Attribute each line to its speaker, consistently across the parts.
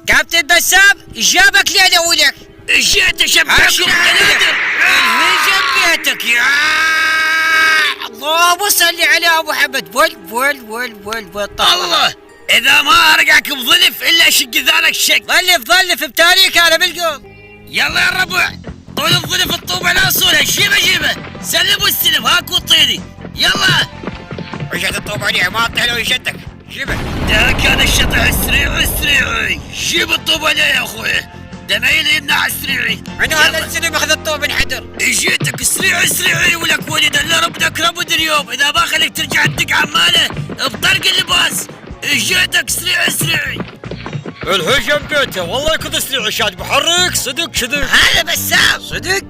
Speaker 1: كابتن بسام جابك ليه ولك؟
Speaker 2: جيت شبكة
Speaker 1: الهجم بيتك يا اللهم صل على ابو محمد. ول
Speaker 2: الله اذا ما ارجعك بظلف الا شق ذلك شق.
Speaker 1: ظلف بتاريخ انا بالقوم.
Speaker 2: يلا يا الربع طول الظلف الطوبة لا اصولها جيبه سلموا السلم هاكو الطيري يلا.
Speaker 1: وجهة الطوب عليه ما اطلع له يشدك جيبه.
Speaker 2: ده كان الشطح السريع جيب الطوب عليه يا اخوي دمايلي يمنع السريعي.
Speaker 1: منو هذا السلم اخذ الطوب انحدر.
Speaker 2: جيتك سريعي ولك ولد الا ربك ربد اليوم اذا ما خليك ترجع تدق عماله بطرق اللباس. جيتك سريعي
Speaker 3: الهجم بيته والله كذا سريع شاد محرك صدق
Speaker 2: هذا بسام
Speaker 1: صدق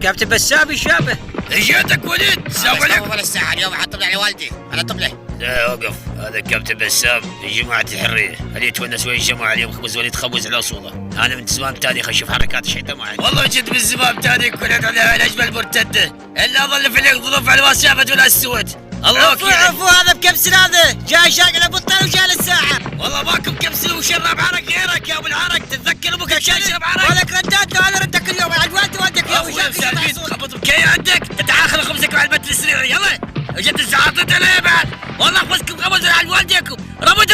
Speaker 1: كابتن بسام يشابه.
Speaker 2: جيتك ولد السلام عليكم.
Speaker 1: ولا الساعة اليوم حطب لي على والدي انا طب له.
Speaker 2: لا وقف هذا كابتن بسام جماعة الحرية اللي يتونس وين الجماعة اليوم خبز وليد خبز على اصوله. انا من زمان تاريخ اشوف حركات الشيطان معي. والله جد من زمان تاريخ ولد عليها الاجمل مرتدة الا ظل في الليل ظروف على الواسعة ولا السود. الله
Speaker 1: عفو هذا بكبسل هذا جاي شاقل بطل وجال الساحر.
Speaker 2: والله ماكو بكبسل وشرب عرق غيرك يا ابو العرق تتذكر ابوك كان يشرب عرق.
Speaker 1: ولك ردات انا ردك اليوم على الوالد والدك يا
Speaker 2: ابويا مسافين خبط بكي عندك تتعاخر خبزك مع البت السريع يلا. اجت الساعات علي بعد والله خبزكم خبز على والديكم ربد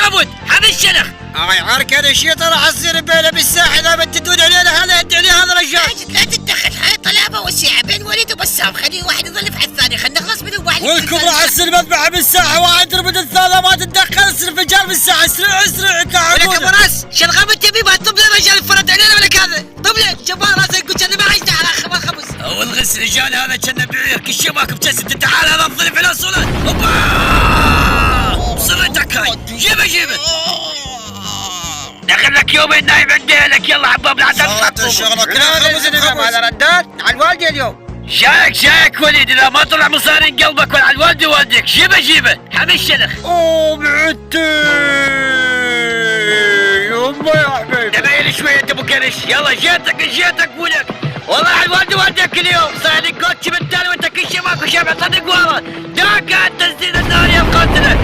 Speaker 2: حبل الشلخ.
Speaker 1: عارك هذا الشيطان راح يصير بيله بالساحل اذا بتدون علينا هذا يدعي عليه هذا الرجال.
Speaker 2: لا تتدخل هاي طلابه وسيعه بين وليد وبسام خلي واحد يظل في الثاني خلينا نخلص منه واحد.
Speaker 3: والكم راح يصير مذبحه بالساحه واحد ربد الثانيه ما تتدخل يصير انفجار بالساحه سريع
Speaker 1: ولك ابو راس شلغام التبي ما طب لي رجال فرد علينا ولا كذا طب لي جبار راسك قلت انا ما عشت على خبز.
Speaker 2: اول غسل رجال هذا كان بعير كل شيء ماكو بجسد تعال هذا الظلف على صوله هوبا صرتك هاي جيبه دخل لك يومين نايم عندي لك يلا حباب لا تنسى
Speaker 1: شغلك هذا ردات على الوالدي اليوم.
Speaker 2: جايك وليد اذا ما طلع مصارين قلبك ولا على الوالد والدك جيبه حمي الشلخ.
Speaker 3: معدي يما يا حبيبي
Speaker 2: دبايل شويه ابو كرش يلا جيتك ولك والله على الوالد والدك اليوم صاير كوتش بالتالي وانت كل شيء ماكو شبع صدق والله داك التسديد النار يا مقاتله.